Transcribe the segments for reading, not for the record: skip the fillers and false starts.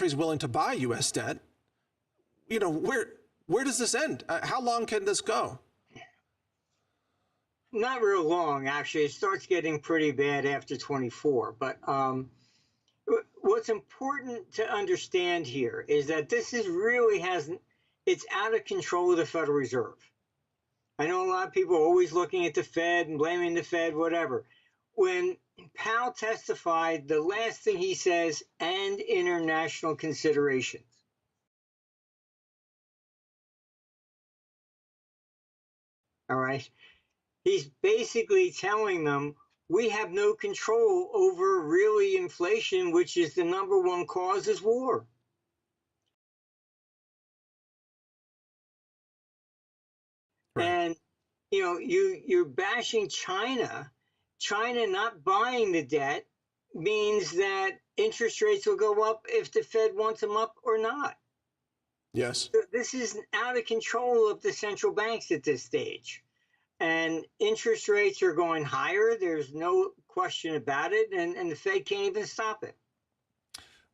countries willing to buy U.S. debt. You know, where does this end? How long can this go? Not real long, actually. It starts getting pretty bad after 24. But what's important to understand here is that this is really it's out of control of the Federal Reserve. I know a lot of people are always looking at the Fed and blaming the Fed, whatever. When Powell testified, the last thing he says, and international considerations. All right. He's basically telling them we have no control over really inflation, which is the #1 cause is war. Right. And, you know, you're bashing China. China not buying the debt means that interest rates will go up if the Fed wants them up or not. Yes. So this is out of control of the central banks at this stage. And interest rates are going higher. There's no question about it. And the Fed can't even stop it.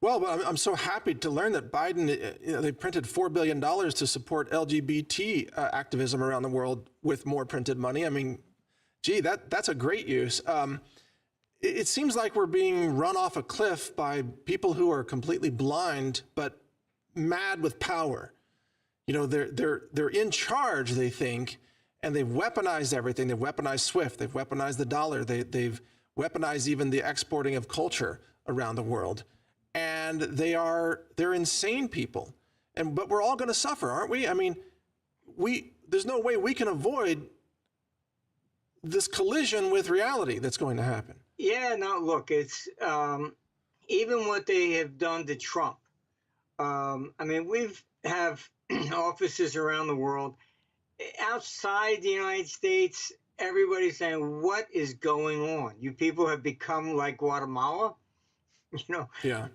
Well, I'm so happy to learn that Biden, they printed $4 billion to support LGBT activism around the world with more printed money. I mean, gee, that's a great use. It seems like we're being run off a cliff by people who are completely blind, but mad with power. You know, they're in charge, they think, and they've weaponized everything. They've weaponized SWIFT. They've weaponized the dollar. They've weaponized even the exporting of culture around the world. And they're insane people. But we're all going to suffer, aren't we? I mean, there's no way we can avoid this collision with reality that's going to happen. Yeah, no, look, it's even what they have done to Trump. I mean, have offices around the world. Outside the United States, everybody's saying, what is going on? You people have become like Guatemala, you know? Yeah.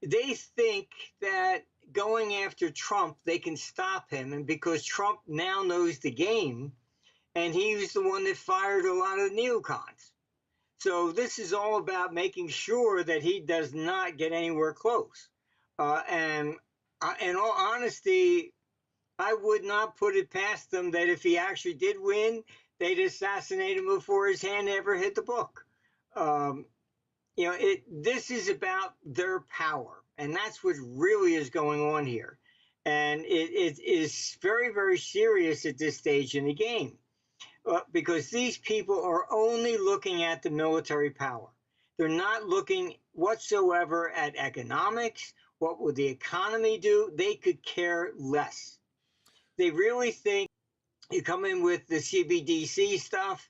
They think that going after Trump, they can stop him. And because Trump now knows the game, and he was the one that fired a lot of neocons. So this is all about making sure that he does not get anywhere close. And in all honesty, I would not put it past them that if he actually did win, they'd assassinate him before his hand ever hit the book. You know, this is about their power, and that's what really is going on here. And it is very, very serious at this stage in the game, because these people are only looking at the military power. They're not looking whatsoever at economics. What would the economy do? They could care less. They really think you come in with the CBDC stuff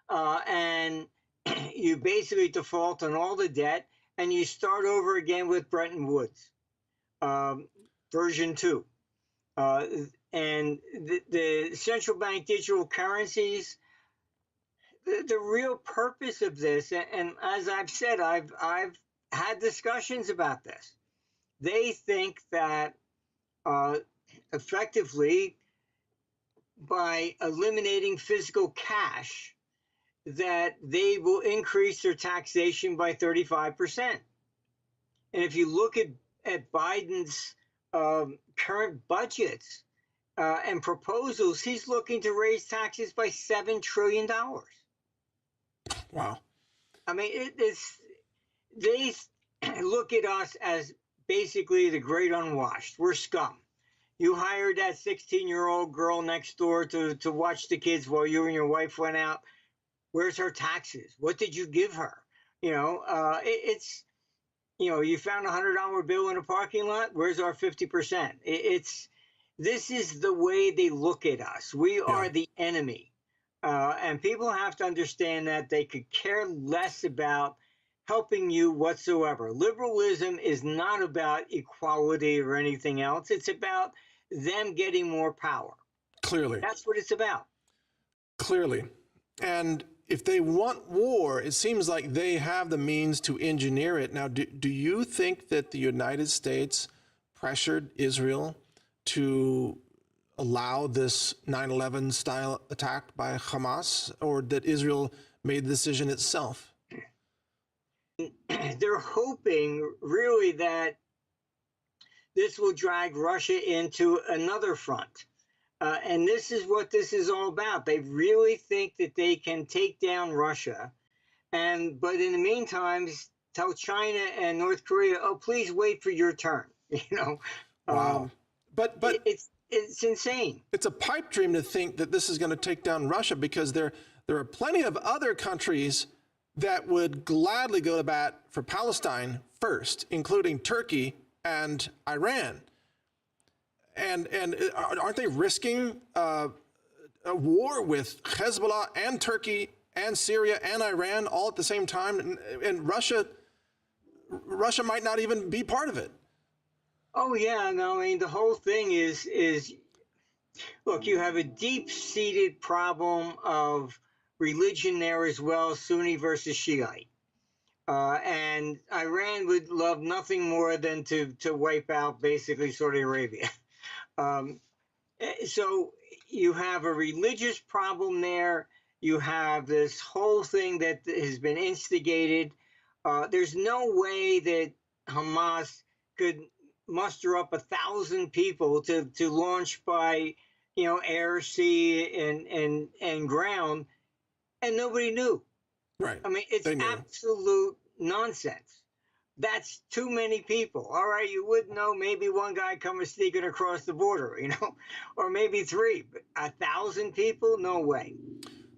and you basically default on all the debt and you start over again with Bretton Woods, version 2. And the central bank digital currencies, the real purpose of this, and as I've said, I've had discussions about this. They think that effectively, by eliminating physical cash, that they will increase their taxation by 35%. And if you look at Biden's current budgets and proposals, he's looking to raise taxes by $7 trillion. Wow. I mean, they look at us as basically the great unwashed. We're scum. You hired that 16-year-old girl next door to watch the kids while you and your wife went out. Where's her taxes? What did you give her? You know, you found a $100 bill in a parking lot. Where's our 50%? This is the way they look at us. We are the enemy. And people have to understand that they could care less about helping you whatsoever. Liberalism is not about equality or anything else. It's about them getting more power. Clearly. That's what it's about. Clearly. And if they want war, it seems like they have the means to engineer it. Now, do you think that the United States pressured Israel to allow this 9/11 style attack by Hamas, or that Israel made the decision itself? they're hoping really that this will drag Russia into another front. And this is what this is all about. They really think that they can take down Russia, but in the meantime, tell China and North Korea, oh, please wait for your turn. Wow. But It's insane. it's a pipe dream to think that this is going to take down Russia, because there are plenty of other countries that would gladly go to bat for Palestine first, including Turkey and Iran. And aren't they risking a war with Hezbollah and Turkey and Syria and Iran all at the same time? And Russia might not even be part of it. Oh yeah, no, I mean the whole thing is look, you have a deep-seated problem of religion there as well, Sunni versus Shiite. And Iran would love nothing more than to wipe out basically Saudi Arabia. So you have a religious problem there. You have this whole thing that has been instigated. There's no way that Hamas could muster up 1,000 people to launch by, air, sea, and ground, and nobody knew. Right. I mean, it's absolute nonsense. That's too many people. All right, you wouldn't know. Maybe one guy coming sneaking across the border, or maybe 3. But 1,000 people? No way.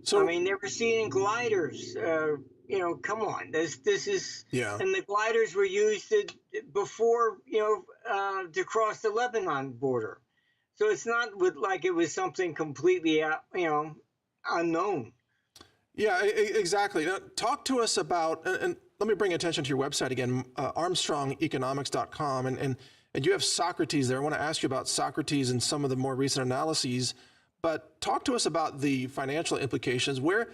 So I mean, they were seeing gliders. Come on. This is. Yeah. And the gliders were used before, to cross the Lebanon border. So it's not like it was something completely, unknown. Yeah, exactly. Now, talk to us about, and let me bring attention to your website again, armstrongeconomics.com, and you have Socrates there. I want to ask you about Socrates and some of the more recent analyses, but talk to us about the financial implications. Where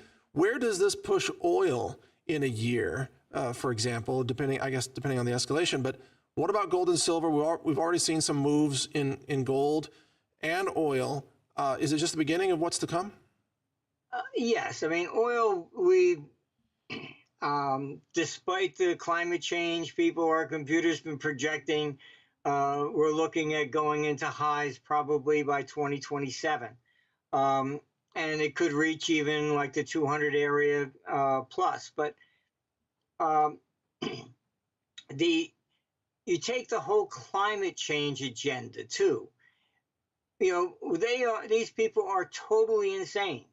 does this push oil in a year, for example, depending on the escalation? But what about gold and silver? We've already seen some moves in gold and oil. Is it just the beginning of what's to come? Yes, I mean, oil, despite the climate change, our computers been projecting, we're looking at going into highs probably by 2027. And it could reach even like the 200 area plus. But you take the whole climate change agenda too. These people are totally insane.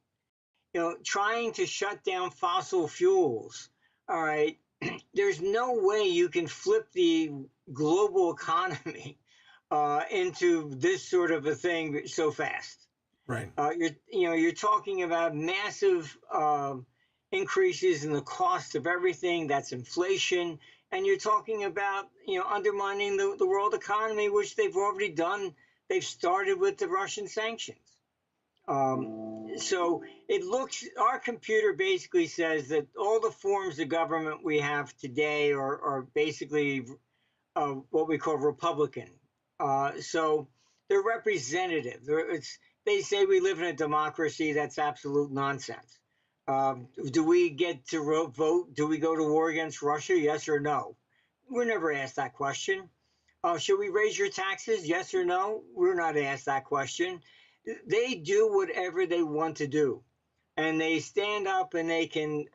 Trying to shut down fossil fuels. All right. There's no way you can flip the global economy into this sort of a thing so fast. Right. You're talking about massive increases in the cost of everything. That's inflation. And you're talking about, undermining the world economy, which they've already done. They've started with the Russian sanctions. So our computer basically says that all the forms of government we have today are basically what we call Republican. So they're representative. They say we live in a democracy. That's absolute nonsense. Do we get to vote? Do we go to war against Russia? Yes or no? We're never asked that question. Should we raise your taxes? Yes or no? We're not asked that question. They do whatever they want to do, and they stand up and they can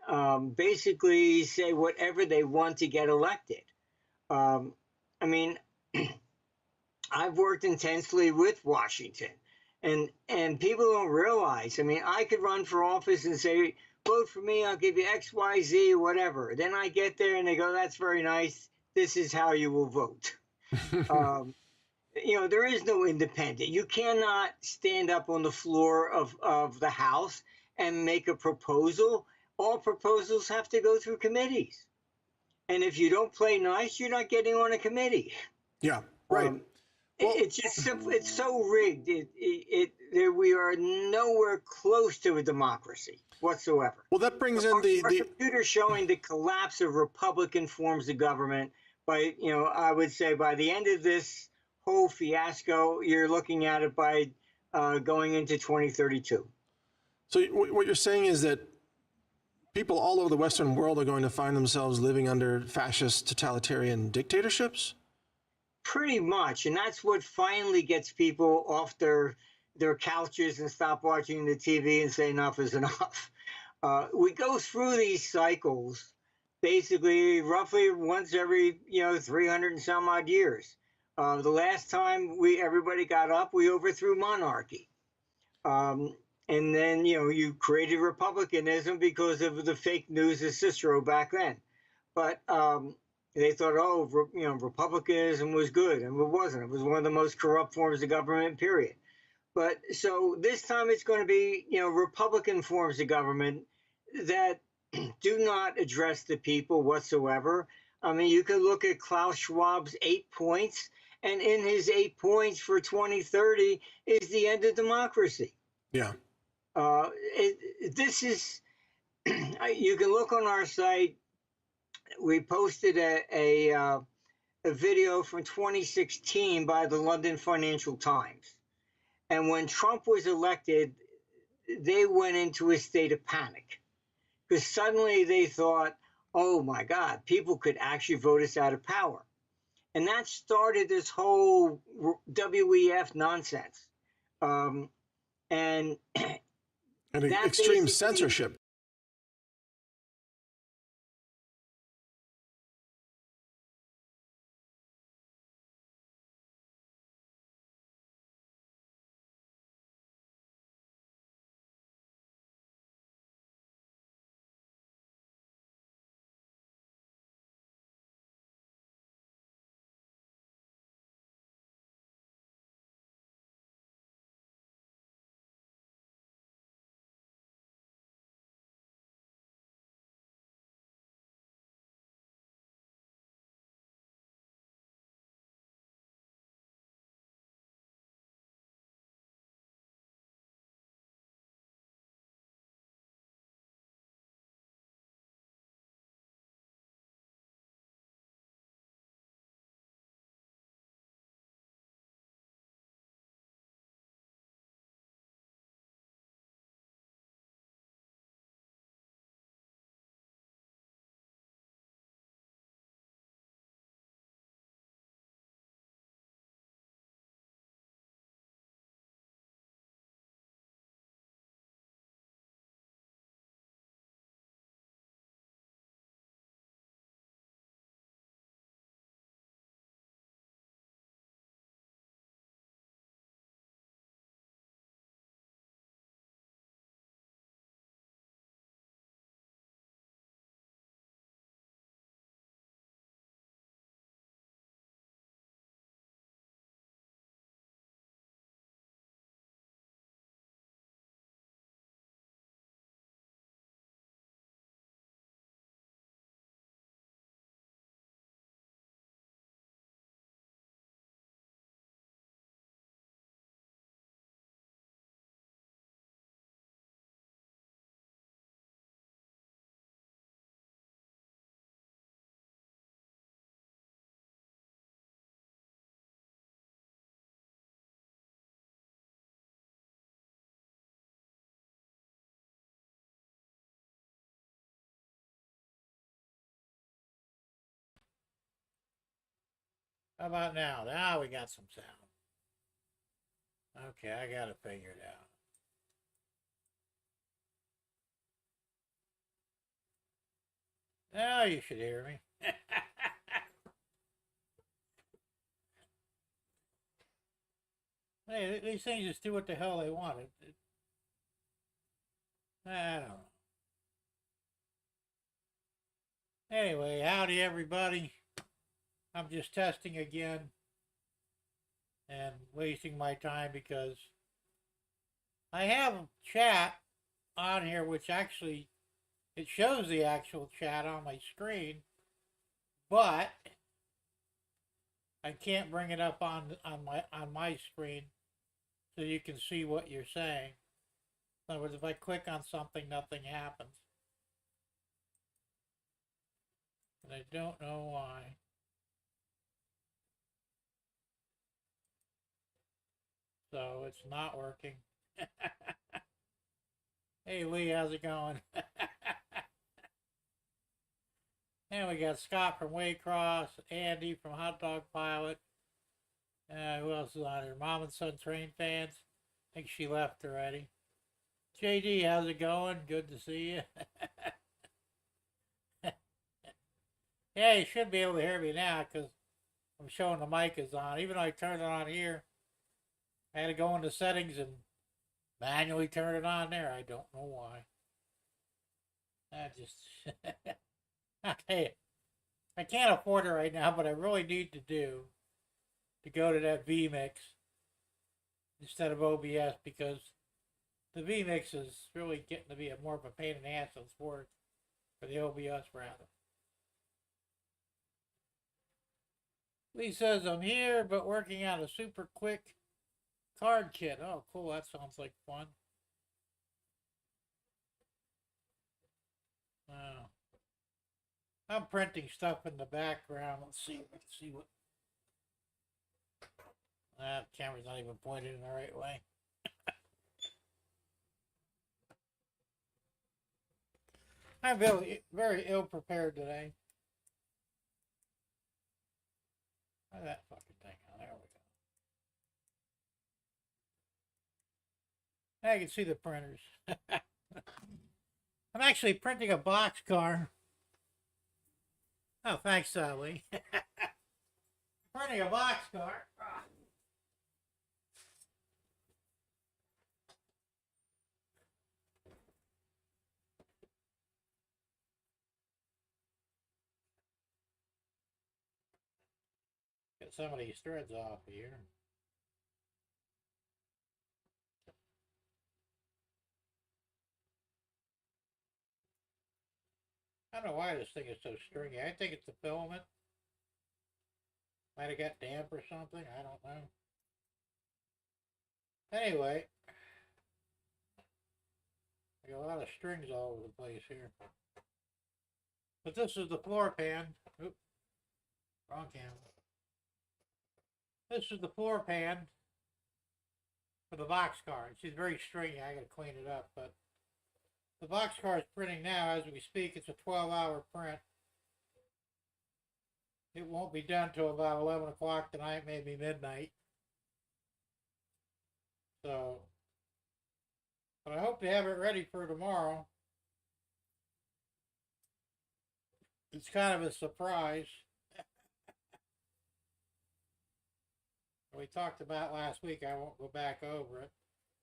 basically say whatever they want to get elected. I mean, I've worked intensely with Washington, and people don't realize. I mean, I could run for office and say, vote for me, I'll give you X, Y, Z, whatever. Then I get there and they go, that's very nice. This is how you will vote. There is no independent. You cannot stand up on the floor of the House and make a proposal. All proposals have to go through committees. And if you don't play nice, you're not getting on a committee. Yeah, right. It's just simple. It's so rigged. We are nowhere close to a democracy whatsoever. Well, that brings in our computer showing the collapse of Republican forms of government by, I would say by the end of this whole fiasco, you're looking at it by going into 2032. So what you're saying is that people all over the Western world are going to find themselves living under fascist totalitarian dictatorships? Pretty much, and that's what finally gets people off their couches and stop watching the TV and say enough is enough. We go through these cycles basically roughly once every 300 and some odd years. The last time everybody got up, we overthrew monarchy. And then you created republicanism because of the fake news of Cicero back then. But they thought, republicanism was good, and it wasn't. It was one of the most corrupt forms of government, period. But so this time it's going to be, Republican forms of government that do not address the people whatsoever. I mean, you could look at Klaus Schwab's 8 points, and in his 8 points for 2030 is the end of democracy. Yeah. This is, you can look on our site. We posted a video from 2016 by the London Financial Times. And when Trump was elected, they went into a state of panic because suddenly they thought, oh my God, people could actually vote us out of power. And that started this whole WEF nonsense. And extreme censorship. How about now? Now we got some sound. Okay, I got it figured out. Now you should hear me. Hey, these things just do what the hell they want. I don't know. Anyway, howdy everybody. I'm just testing again and wasting my time because I have a chat on here which actually it shows the actual chat on my screen, but I can't bring it up on my screen so you can see what you're saying. In other words, if I click on something, nothing happens. And I don't know why. So it's not working. Hey Lee, how's it going? And we got Scott from Waycross, Andy from Hot Dog Pilot. Who else is on here? Mom and Son Train Fans. I think she left already. JD, how's it going? Good to see you. Yeah, you should be able to hear me now because I'm showing the mic is on. Even though I turned it on here, I had to go into settings and manually turn it on there. I don't know why. I just, hey, I can't afford it right now, but I really need to go to that vMix instead of OBS because the vMix is really getting to be more of a pain in the ass than it's worth for the OBS rather. Lee says, I'm here, but working on a super quick card kit. Oh, cool. That sounds like fun. I'm printing stuff in the background. Let's see. What. The camera's not even pointed in the right way. I'm very ill prepared today. How's that fucking thing on? There we go. I can see the printers. I'm actually printing a boxcar. Oh, thanks, Sally. Printing a boxcar. Get some of these threads off here. I don't know why this thing is so stringy. I think it's the filament. Might have got damp or something. I don't know. Anyway, I got a lot of strings all over the place here. But this is the floor pan. Oops, wrong camera. This is the floor pan for the boxcar. She's very stringy. I gotta clean it up, but the boxcar is printing now as we speak. It's a 12-hour print. It won't be done till about 11 o'clock tonight, maybe midnight. So, but I hope to have it ready for tomorrow. It's kind of a surprise. We talked about last week. I won't go back over it.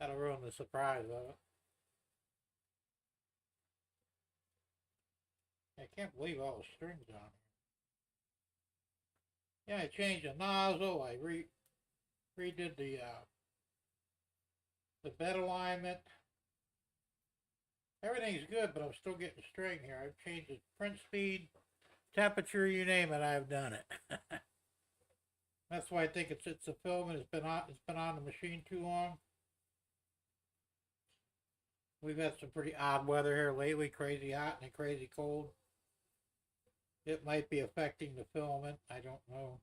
That'll ruin the surprise of it. I can't believe all the strings on here. Yeah, I changed the nozzle. I redid the bed alignment. Everything's good, but I'm still getting string here. I've changed the print speed, temperature, you name it. I've done it. That's why I think it's a filament. It's been on the machine too long. We've had some pretty odd weather here lately, crazy hot and crazy cold. It might be affecting the filament. I don't know.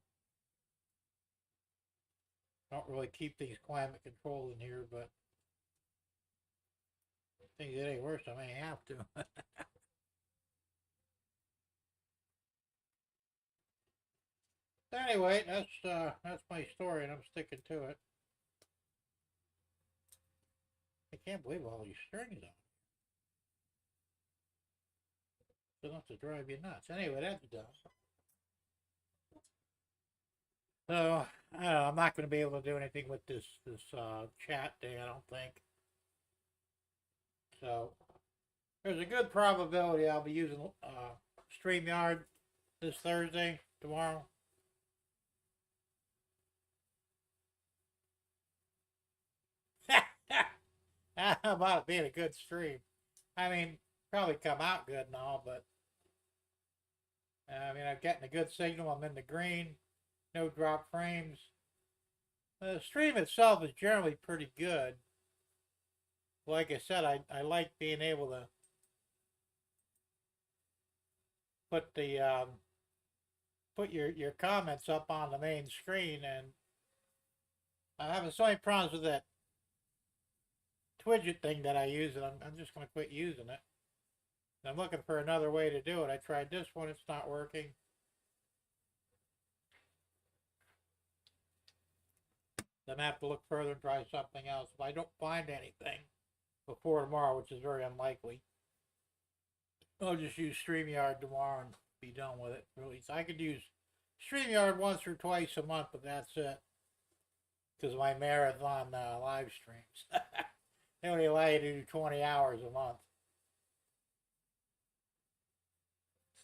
Don't really keep these climate controls in here, but I think it ain't worse. I may have to. Anyway, that's my story, and I'm sticking to it. I can't believe all these strings on. It's enough to drive you nuts. Anyway, that's done. So I don't know, I'm not going to be able to do anything with this chat day, I don't think. So there's a good probability I'll be using StreamYard this Thursday, tomorrow. How about it being a good stream? I mean, probably come out good and all, but I mean, I'm getting a good signal. I'm in the green, no drop frames. The stream itself is generally pretty good. Like I said, I like being able to put the put your comments up on the main screen, and I'm having so many problems with that widget thing that I use, and I'm just going to quit using it. I'm looking for another way to do it. I tried this one, it's not working. Then I have to look further and try something else. If I don't find anything before tomorrow, which is very unlikely, I'll just use StreamYard tomorrow and be done with it. Really, so I could use StreamYard once or twice a month, but that's it. Because of my marathon live streams. They only allow you to do 20 hours a month.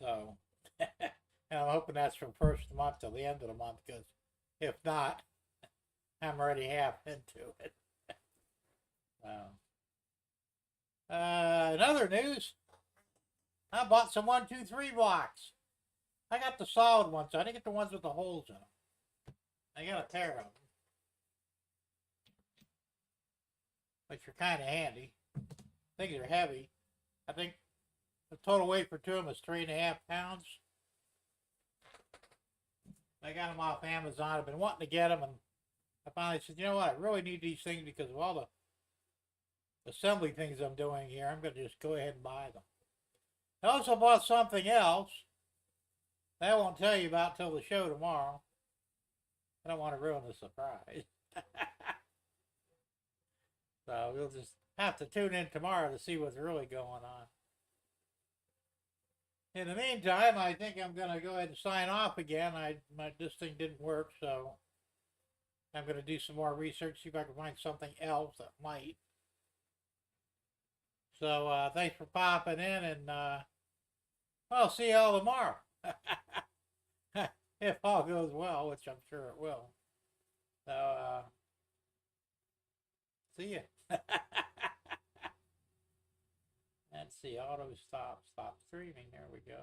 So, and I'm hoping that's from first of the month till the end of the month, because if not, I'm already half into it. In other news, I bought some 123 blocks. I got the solid ones. I didn't get the ones with the holes in them. I got a pair of them, which are kind of handy. I think they're heavy. I think the total weight for two of them is 3.5 pounds. I got them off Amazon. I've been wanting to get them, and I finally said, you know what? I really need these things because of all the assembly things I'm doing here. I'm going to just go ahead and buy them. I also bought something else that I won't tell you about till the show tomorrow. I don't want to ruin the surprise. So we'll just have to tune in tomorrow to see what's really going on. In the meantime, I think I'm going to go ahead and sign off again. This thing didn't work, so I'm going to do some more research, see if I can find something else that might. So thanks for popping in, and I'll see you all tomorrow. If all goes well, which I'm sure it will. So, see ya. Let's see, auto stop streaming, there we go.